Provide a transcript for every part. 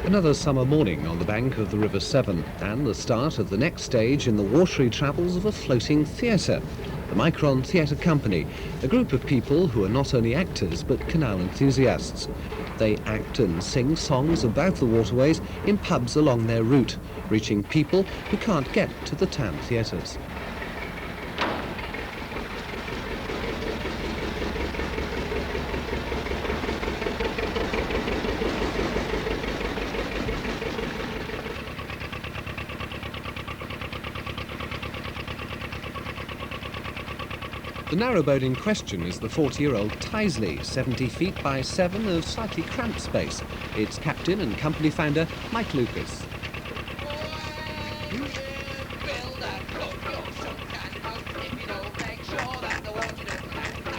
Another summer morning on the bank of the River Severn, and the start of the next stage in the watery travels of a floating theatre, the Micron Theatre Company, a group of people who are not only actors but canal enthusiasts. They act and sing songs about the waterways in pubs along their route, reaching people who can't get to the town theatres. The narrowboat in question is the 40-year-old Tyseley, 70 feet by 7 of slightly cramped space. Its captain and company founder, Mike Lucas.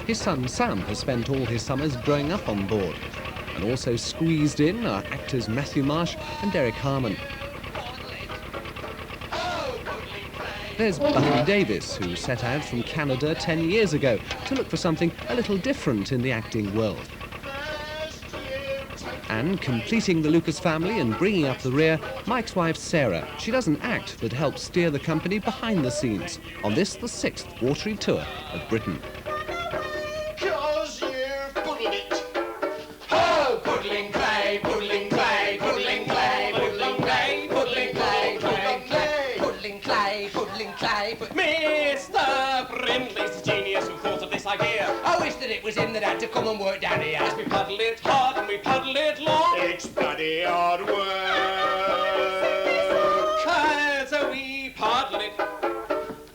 His son Sam has spent all his summers growing up on board. And also squeezed in are actors Matthew Marsh and Derek Harmon. There's Bucky Davis, who set out from Canada 10 years ago to look for something a little different in the acting world. And completing the Lucas family and bringing up the rear, Mike's wife Sarah. She doesn't act, but helps steer the company behind the scenes on this, the 6th watery tour of Britain. Mr. Brindley's the genius who thought of this idea. I wish that it was him that had to come and work down here. Yes, we paddle it hard and we paddle it long. It's bloody hard work. So we paddle it.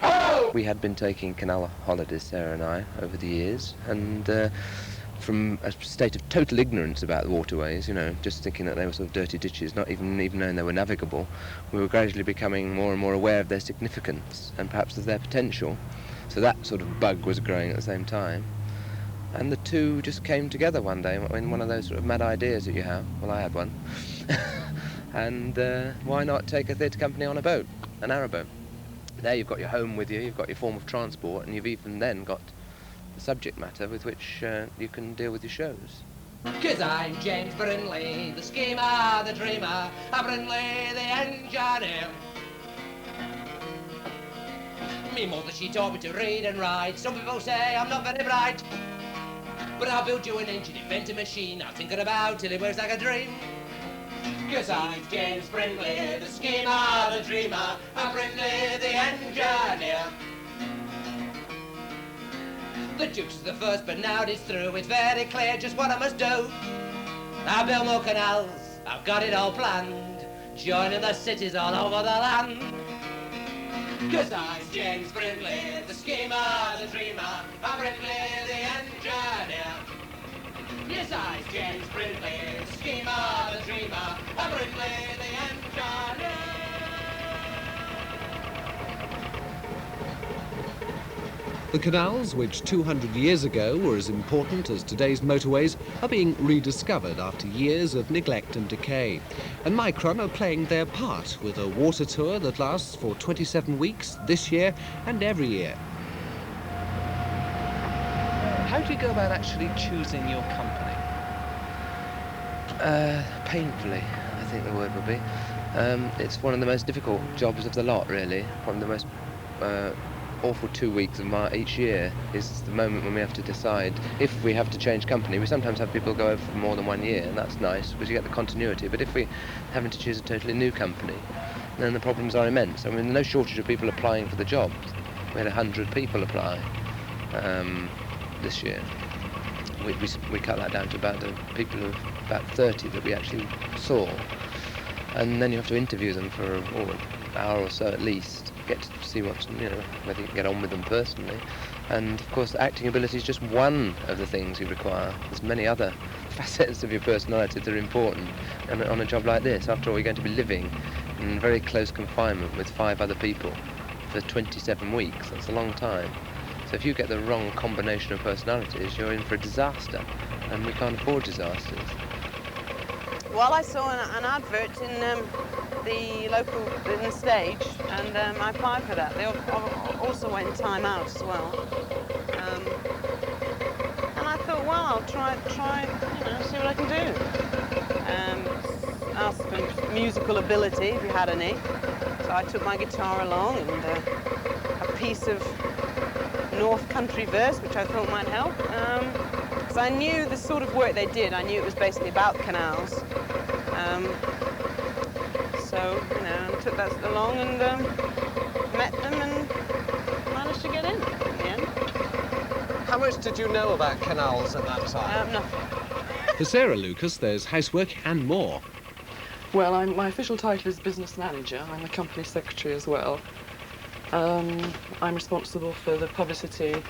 Oh! We had been taking canal holidays, Sarah and I, over the years, and from a state of total ignorance about the waterways, just thinking that they were sort of dirty ditches, not even knowing they were navigable, we were gradually becoming more and more aware of their significance and perhaps of their potential. So that sort of bug was growing at the same time. And the two just came together one day in one of those sort of mad ideas that you have. Well, I had one. And why not take a theatre company on a boat, a narrowboat? There you've got your home with you, you've got your form of transport, and you've even then got the subject matter with which you can deal with your shows. 'Cause I'm James Brindley, the schemer, the dreamer, Brindley the engineer. Me mother, she taught me to read and write. Some people say I'm not very bright, but I'll build you an engine, invent a machine I'm thinking about till it works like a dream. 'Cause I'm James Brindley, the schemer, the dreamer, Brindley the engineer. The Duke's the first, but now it's through. It's very clear just what I must do. I'll build more canals, I've got it all planned, joining the cities all over the land. 'Cause I'm James Brindley, the schemer, the dreamer, Brindley the engineer. Yes, I'm James Brindley, the schemer, the dreamer, Brindley the engineer. The canals, which 200 years ago were as important as today's motorways, are being rediscovered after years of neglect and decay. And Micron are playing their part with a water tour that lasts for 27 weeks this year and every year. How do you go about actually choosing your company? Painfully, I think the word would be. It's one of the most difficult jobs of the lot, really. One of the most awful 2 weeks of each year is the moment when we have to decide if we have to change company. We sometimes have people go over for more than 1 year, and that's nice because you get the continuity. But if we're having to choose a totally new company, then the problems are immense. I mean, there's no shortage of people applying for the jobs. We had 100 people apply this year. We cut that down to about about 30 that we actually saw, and then you have to interview them for an hour or so at least. Get to see whether you can get on with them personally. And of course, acting ability is just one of the things you require. There's many other facets of your personality that are important on a job like this. After all, you're going to be living in very close confinement with 5 other people for 27 weeks. That's a long time. So if you get the wrong combination of personalities, you're in for a disaster, and we can't afford disasters. Well, I saw an advert in the stage, and I applied for that. They also went time out as well. And I thought, well, I'll try, see what I can do. Asked them musical ability, if you had any. So I took my guitar along and a piece of North Country verse, which I thought might help. Because I knew the sort of work they did, I knew it was basically about canals. So, you know, I took that along and met them and managed to get in the end. How much did you know about canals at that time? Nothing. For Sarah Lucas, there's housework and more. Well, my official title is business manager. I'm the company secretary as well. I'm responsible for the publicity,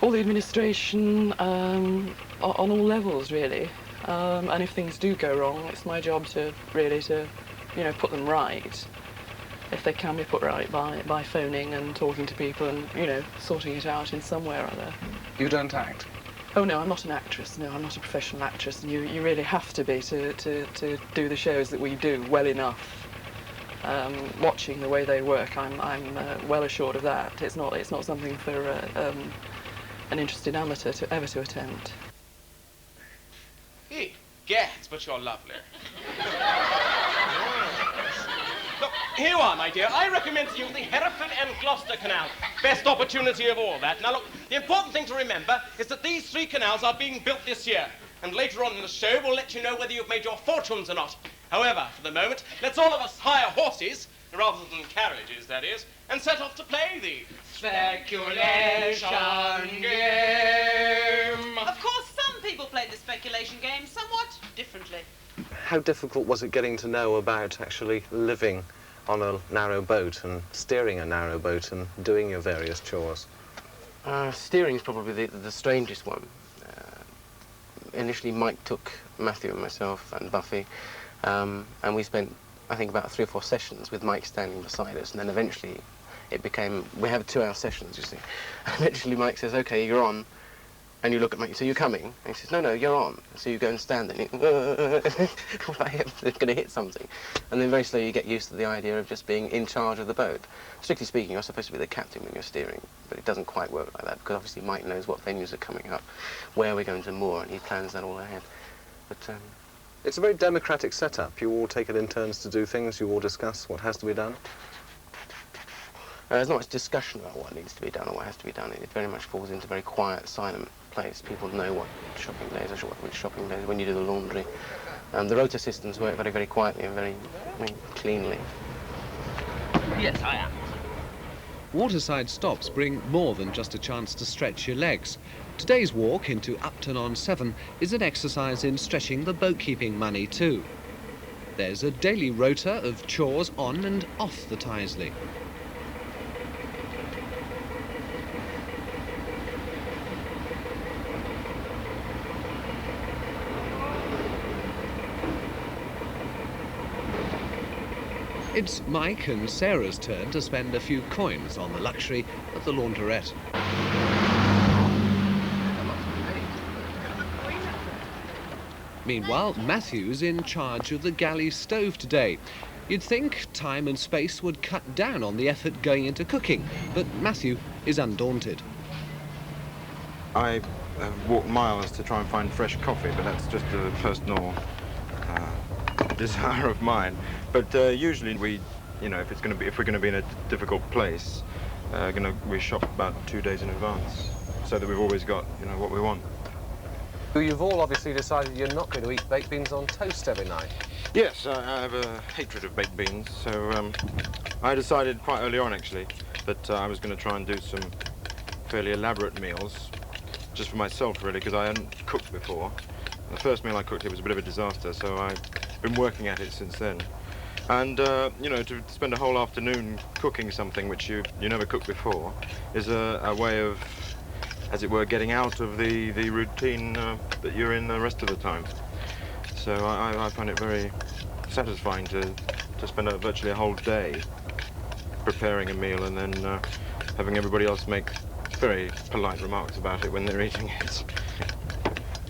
all the administration, on all levels, really. And if things do go wrong, it's my job to really you know, put them right. If they can be put right by phoning and talking to people and, you know, sorting it out in some way or other. You don't act? Oh no, I'm not an actress. No, I'm not a professional actress. And you really have to be to do the shows that we do well enough. Watching the way they work, I'm well assured of that. It's not something for an interested amateur to ever attempt. Gads, but you're lovely. Look, here you are, my dear. I recommend to you the Hereford and Gloucester Canal. Best opportunity of all that. Now, look, the important thing to remember is that these 3 canals are being built this year. And later on in the show, we'll let you know whether you've made your fortunes or not. However, for the moment, let's all of us hire horses, rather than carriages, that is, and set off to play the speculation game. Of course, some people play the speculation game somewhat differently. How difficult was it getting to know about actually living on a narrow boat and steering a narrow boat and doing your various chores? Steering is probably the strangest one. Initially, Mike took Matthew and myself and Buffy, and we spent, I think, about 3 or 4 sessions with Mike standing beside us, and then eventually it became, we have 2-hour sessions, you see. And eventually Mike says, okay, you're on, and you look at Mike, so you're coming? And he says, no, you're on. So you go and stand there, and they're going to hit something. And then very slowly you get used to the idea of just being in charge of the boat. Strictly speaking, you're supposed to be the captain when you're steering, but it doesn't quite work like that, because obviously Mike knows what venues are coming up, where we're going to moor, and he plans that all ahead. But it's a very democratic setup. You all take it in turns to do things, you all discuss what has to be done. There's not much discussion about what needs to be done or what has to be done. It very much falls into a very quiet, silent place. People know what shopping days are, which shopping days, when you do the laundry. The rotor systems work very, very quietly and very cleanly. Yes, I am. Waterside stops bring more than just a chance to stretch your legs. Today's walk into Upton-on-Severn is an exercise in stretching the boat-keeping money too. There's a daily rota of chores on and off the Tyseley. It's Mike and Sarah's turn to spend a few coins on the luxury at the laundrette. Meanwhile, Matthew's in charge of the galley stove today. You'd think time and space would cut down on the effort going into cooking, but Matthew is undaunted. I have walked miles to try and find fresh coffee, but that's just a personal desire of mine. But usually we, if we're going to be in a difficult place, we shop about 2 days in advance, so that we've always got, what we want. You've all obviously decided you're not going to eat baked beans on toast every night. Yes, I have a hatred of baked beans, so I decided quite early on, actually, that I was going to try and do some fairly elaborate meals, just for myself, really, because I hadn't cooked before. The first meal I cooked, it was a bit of a disaster, so I've been working at it since then. And, to spend a whole afternoon cooking something which you never cooked before is a way of, as it were, getting out of the routine that you're in the rest of the time. So I find it very satisfying to spend virtually a whole day preparing a meal and then having everybody else make very polite remarks about it when they're eating it.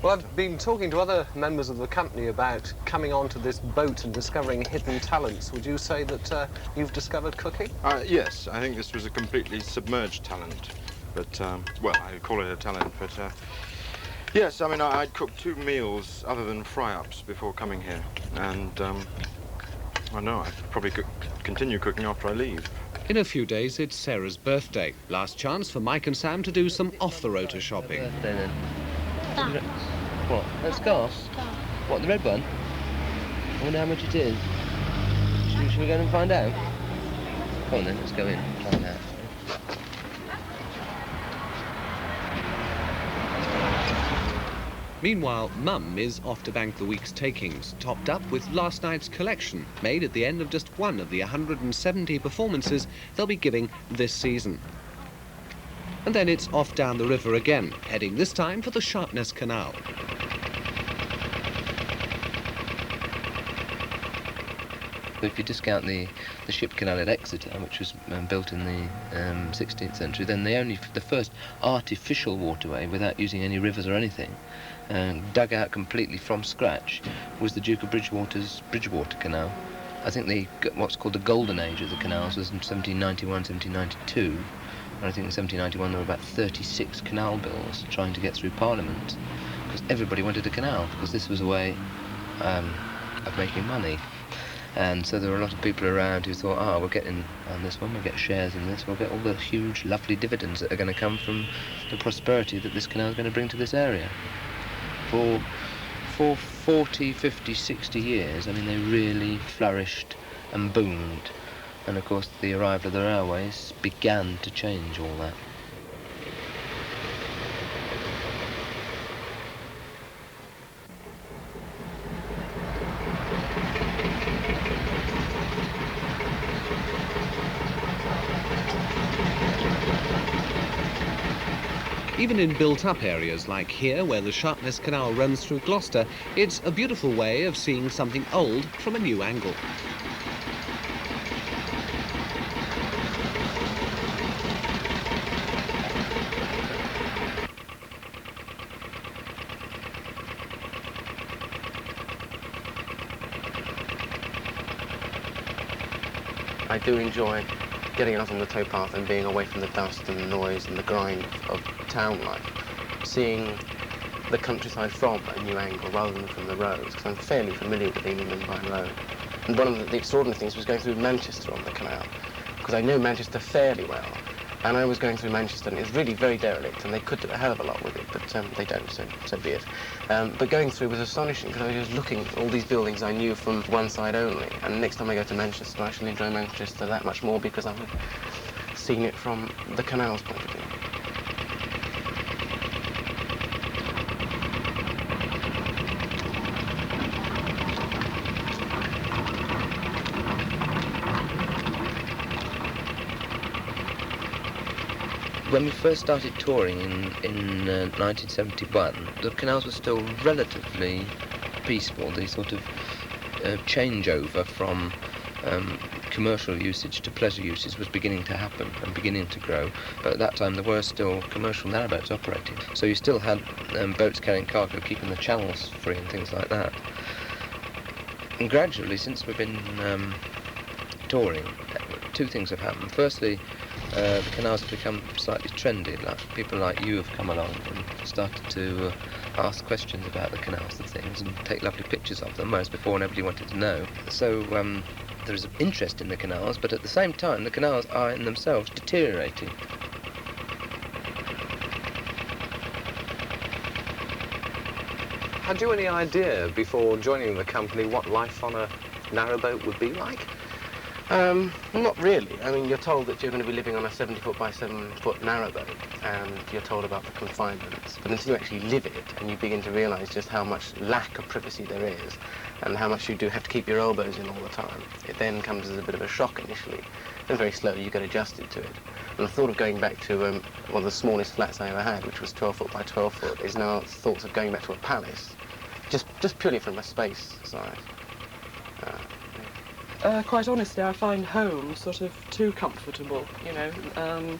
Well, I've been talking to other members of the company about coming onto this boat and discovering hidden talents. Would you say that you've discovered cooking? Yes, I think this was a completely submerged talent. But, well, I call it a talent, but Yes, I mean, I'd cooked 2 meals other than fry-ups before coming here. And, I know, I'd probably continue cooking after I leave. In a few days, it's Sarah's birthday. Last chance for Mike and Sam to do some off-the-rotor shopping. Birthday, then. What? That scarf? What, the red one? I wonder how much it is. Should we go and find out? Come on then, let's go in and find out. Meanwhile, Mum is off to bank the week's takings, topped up with last night's collection, made at the end of just one of the 170 performances they'll be giving this season. And then it's off down the river again, heading this time for the Sharpness Canal. If you discount the ship canal at Exeter, which was built in the 16th century, then the first artificial waterway, without using any rivers or anything, dug out completely from scratch, was the Duke of Bridgewater's Bridgewater Canal. I think what's called the golden age of the canals was in 1791, 1792. And I think in 1791 there were about 36 canal bills trying to get through Parliament, because everybody wanted a canal, because this was a way of making money. And so there were a lot of people around who thought, we'll get in on this one, we'll get shares in this, we'll get all the huge, lovely dividends that are going to come from the prosperity that this canal is going to bring to this area. For 40, 50, 60 years, I mean, they really flourished and boomed. And of course, the arrival of the railways began to change all that. Even in built-up areas like here, where the Sharpness Canal runs through Gloucester, it's a beautiful way of seeing something old from a new angle. I do enjoy getting out on the towpath and being away from the dust and the noise and the grind of town life, seeing the countryside from a new angle rather than from the roads, because I'm fairly familiar with England by road. And one of the extraordinary things was going through Manchester on the canal, because I know Manchester fairly well, and I was going through Manchester and it was really very derelict, and they could do a hell of a lot with it, but they don't, so be it. But going through was astonishing, because I was just looking at all these buildings I knew from one side only, and next time I go to Manchester I shall enjoy Manchester that much more because I've seen it from the canal's point of view. When we first started touring in 1971, the canals were still relatively peaceful. The sort of changeover from commercial usage to pleasure usage was beginning to happen and beginning to grow. But at that time there were still commercial narrowboats operating. So you still had boats carrying cargo, keeping the channels free and things like that. And gradually, since we've been touring, 2 things have happened. Firstly, the canals have become slightly trendy. Like people like you have come along and started to ask questions about the canals and things and take lovely pictures of them, whereas before nobody wanted to know. So there is an interest in the canals, but at the same time the canals are in themselves deteriorating. Had you any idea before joining the company what life on a narrowboat would be like? Not really. I mean, you're told that you're going to be living on a 70-foot by 7-foot narrowboat, and you're told about the confinements. But until you actually live it, and you begin to realise just how much lack of privacy there is, and how much you do have to keep your elbows in all the time, it then comes as a bit of a shock initially. Then very slowly you get adjusted to it. And the thought of going back to one of the smallest flats I ever had, which was 12-foot by 12-foot, is now thoughts of going back to a palace, just purely from a space side. Quite honestly, I find home sort of too comfortable, you know.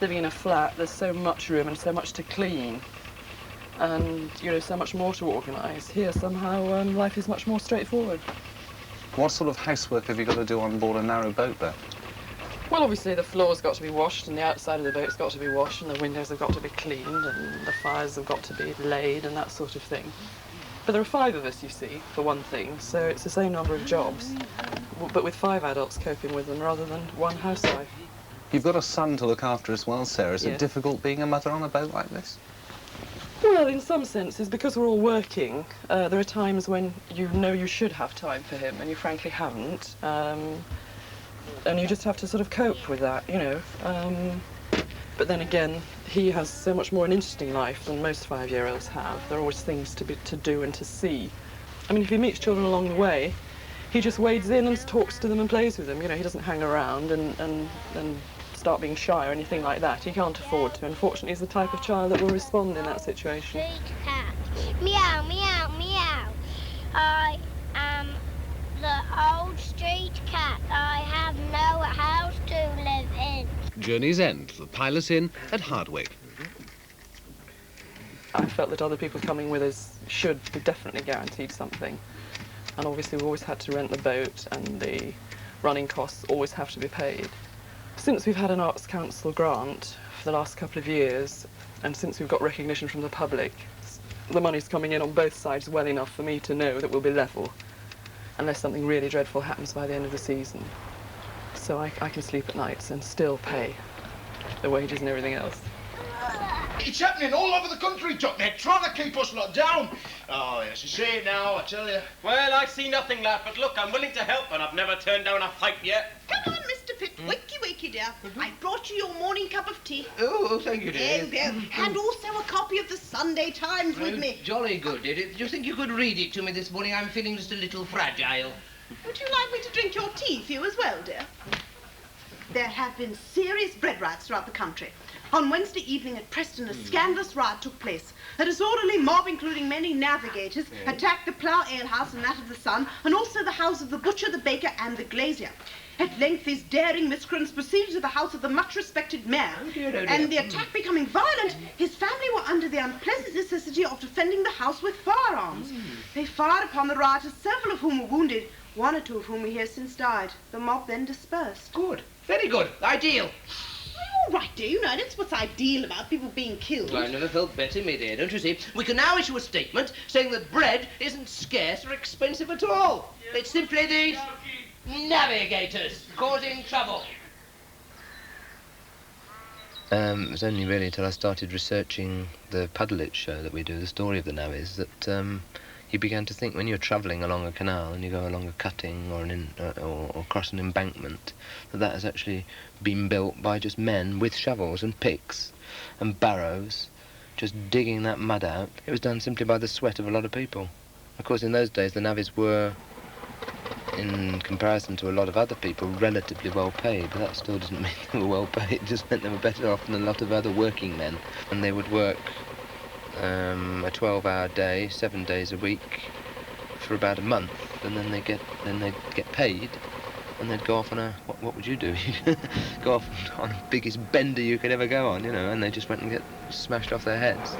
Living in a flat, there's so much room and so much to clean and, you know, so much more to organise. Here, somehow, life is much more straightforward. What sort of housework have you got to do on board a narrowboat there? Well, obviously the floor's got to be washed and the outside of the boat's got to be washed and the windows have got to be cleaned and the fires have got to be laid and that sort of thing. But there are 5 of us, you see, for one thing, so it's the same number of jobs, but with 5 adults coping with them rather than 1 housewife. You've got a son to look after as well, Sarah. Is it Yes. difficult being a mother on a boat like this? Well, in some senses, because we're all working, there are times when you know you should have time for him and you frankly haven't. And you just have to sort of cope with that, you know. But then again, he has so much more an interesting life than most 5-year-olds have. There are always things to do and to see. I mean, if he meets children along the way, he just wades in and talks to them and plays with them. You know, he doesn't hang around and start being shy or anything like that. He can't afford to. Unfortunately, he's the type of child that will respond in that situation. Street cat. Meow, meow, meow. I am the old street cat. I have no house to live in. Journey's End, the Pilot Inn at Hardwick. I felt that other people coming with us should be definitely guaranteed something. And obviously we always had to rent the boat and the running costs always have to be paid. Since we've had an Arts Council grant for the last couple of years, and since we've got recognition from the public, the money's coming in on both sides well enough for me to know that we'll be level, unless something really dreadful happens by the end of the season. So I can sleep at nights and still pay the wages and everything else. It's happening all over the country, Doc. They're trying to keep us locked down. Oh, yes, you see it now, I tell you. Well, I see nothing, lad, but look, I'm willing to help, and I've never turned down a fight yet. Come on, Mr. Pitt. Wakey, wakey, dear. I brought you your morning cup of tea. Oh, thank you, dear. Yes, yes. And also a copy of the Sunday Times with me. Jolly good, dear. Do you think you could read it to me this morning? I'm feeling just a little fragile. Would you like me to drink your tea for you as well, dear? There have been serious bread riots throughout the country. On Wednesday evening at Preston, a scandalous riot took place. A disorderly mob, including many navigators, attacked the Plough Ale House and that of the Sun, and also the house of the butcher, the baker, and the glazier. At length, these daring miscreants proceeded to the house of the much-respected mayor, and the attack becoming violent, his family were under the unpleasant necessity of defending the house with firearms. They fired upon the rioters, several of whom were wounded, 1 or 2 of whom we hear since died. The mob then dispersed. Good. Very good. Ideal. All right, dear, you know, that's what's ideal about people being killed. Well, I never felt better, me dear, don't you see? We can now issue a statement saying that bread isn't scarce or expensive at all. It's simply the navigators causing trouble. It was only really until I started researching the Puddleit show that we do, the story of the navvies, that you began to think when you're travelling along a canal and you go along a cutting or across an embankment, that has actually been built by just men with shovels and picks and barrows, just digging that mud out. It was done simply by the sweat of a lot of people. Of course, in those days, the navvies were, in comparison to a lot of other people, relatively well paid, but that still doesn't mean they were well paid. It just meant they were better off than a lot of other working men. And they would work a 12-hour day, 7 days a week, for about a month, and then they'd get paid, and they'd go off on a what would you do? Go off on the biggest bender you could ever go on, you know, and they just went and get smashed off their heads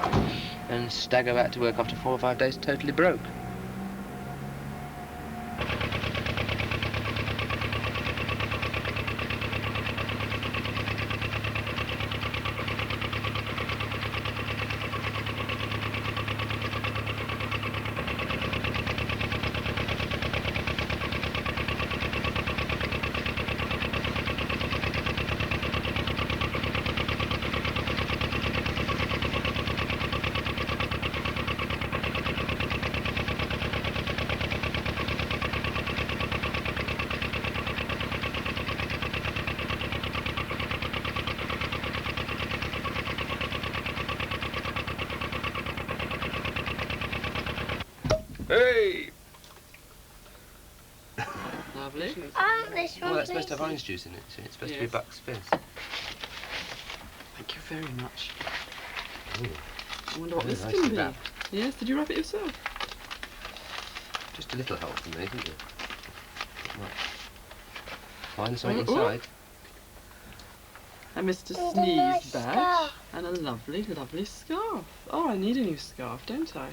and stagger back to work after 4 or 5 days totally broke. Hey! Lovely. This one, Well, that's supposed please. to have orange juice in it, so it's supposed to be Yes. Buck's Fizz. Thank you very much. Ooh. I wonder what Very this nicely can be. wrapped. Yes, did you wrap it yourself? Just a little help from me, didn't you? Not much. Find something Oh, oh. inside. A Mr. And a Sneeze nice badge. scarf. And a lovely, lovely scarf. Oh, I need a new scarf, don't I?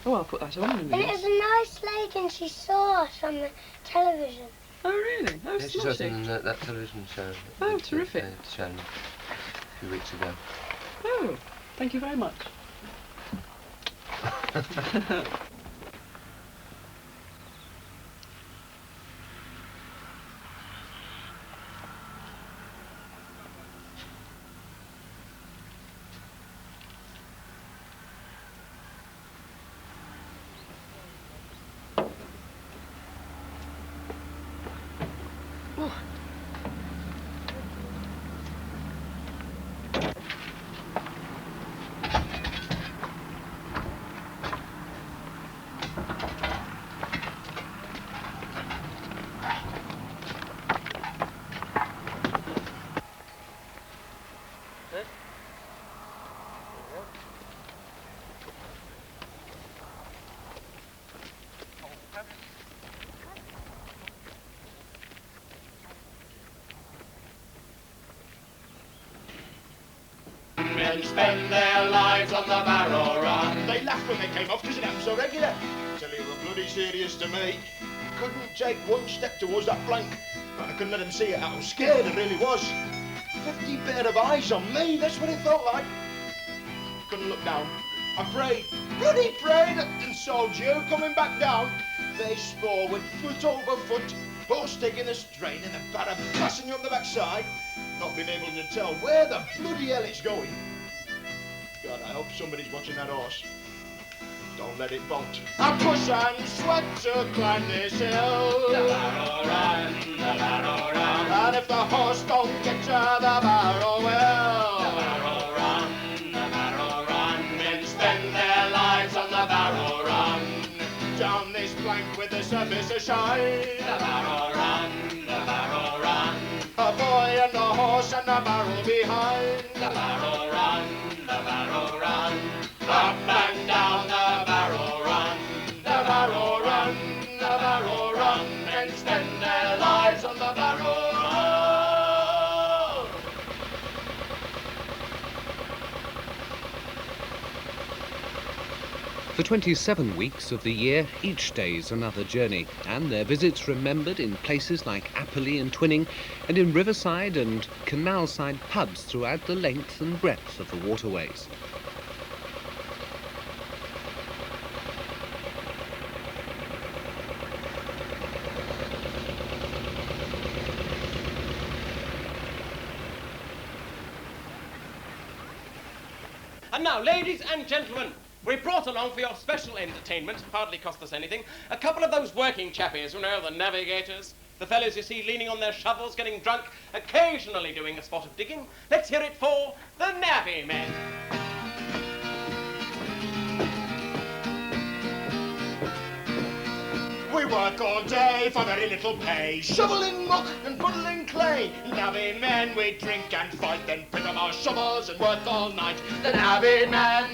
Oh, I'll put that on in a And minute. it was a nice lady and she saw us on the television. Oh, really? Oh, Yeah, she saw us smashing. in that television show. Oh, terrific. Shown a few weeks ago. Oh, thank you very much. Men spend their lives on the Barrow Run. They laughed when they came off because it happened so regular. Till they were bloody serious to me. Couldn't take one step towards that plank. I couldn't let them see it. I was scared, it really was. 50 pair of eyes on me, that's what it felt like. Couldn't look down. I prayed, bloody prayed, and saw Joe coming back down. Face forward, foot over foot, horse taking the strain and the barrow passing you on the backside. Not being able to tell where the bloody hell it's going. God, I hope somebody's watching that horse. Don't let it bolt. I push and sweat to climb this hill. The Barrow Run, the Barrow Run. And if the horse don't get you, the barrow will. The Barrow Run, the Barrow Run. Men spend their lives on the Barrow Run. Down this plank with the surface a shine. The Barrow Run, the Barrow Run. A boy and a horse and a barrel behind. The Barrow Run, the Barrow Run. Up and down the Barrow Run. The Barrow Run, the Barrow Run. Men spend their lives on the Barrow Run. For 27 weeks of the year, each day's another journey, and their visits remembered in places like Apperley and Twinning, and in riverside and canal-side pubs throughout the length and breadth of the waterways. And now, ladies and gentlemen, we brought along for your special entertainment, hardly cost us anything, a couple of those working chappies, you know, the navigators, the fellows you see leaning on their shovels, getting drunk, occasionally doing a spot of digging. Let's hear it for the navvy men. We work all day for very little pay, shoveling muck and puddling clay. Navvy men, we drink and fight, then pick up our shovels and work all night. The navvy men,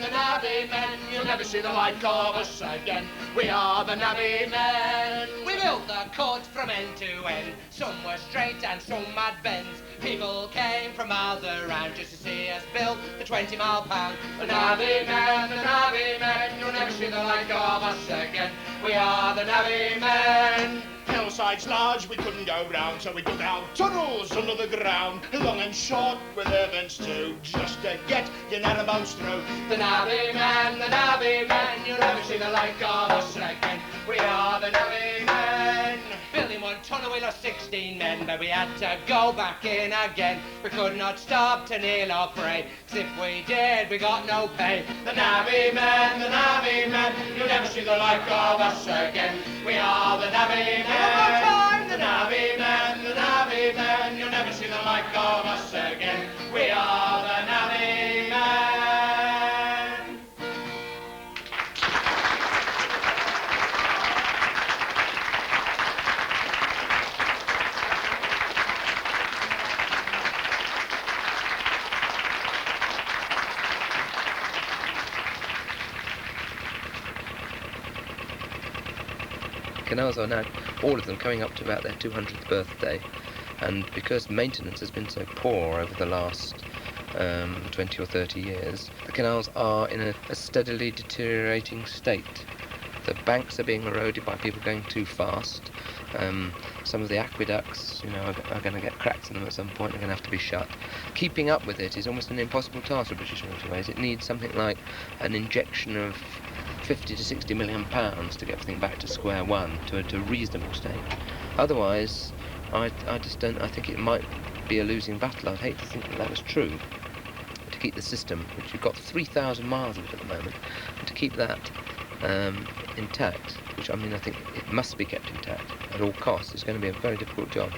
you'll never see the like of us again. We are the navvy men. We built the court from end to end. Some were straight and some had bends. People came from miles around just to see us build the 20-mile pound. The navvy men, you'll never see the like of us again. We are the navvy men. Hillside's large, we couldn't go round, so we dug out tunnels under the ground, long and short with events too, just to get your narrowboats through. The navvy men, you'll never see the like of us again. We are the navvy men. Building one tunnel, we lost 16 men, but we had to go back in again. We could not stop to kneel or pray, 'cause if we did, we got no pay. The navvy men, you'll never see the like of us again. We are the navvy men. The navvy men, you'll never see the like of us again. We are the navvy men. Canals are now, all of them, coming up to about their 200th birthday, and because maintenance has been so poor over the last 20 or 30 years, the canals are in a steadily deteriorating state. The banks are being eroded by people going too fast. Some of the aqueducts, you know, are going to get cracks in them at some point. They're going to have to be shut. Keeping up with it is almost an impossible task for British Waterways. It needs something like an injection of 50 to 60 million pounds to get everything back to square one, to a reasonable state. Otherwise, I just don't. I think it might be a losing battle. I'd hate to think that was true. To keep the system, which we've got 3,000 miles of it at the moment, and to keep that intact, which I mean I think it must be kept intact at all costs, is going to be a very difficult job.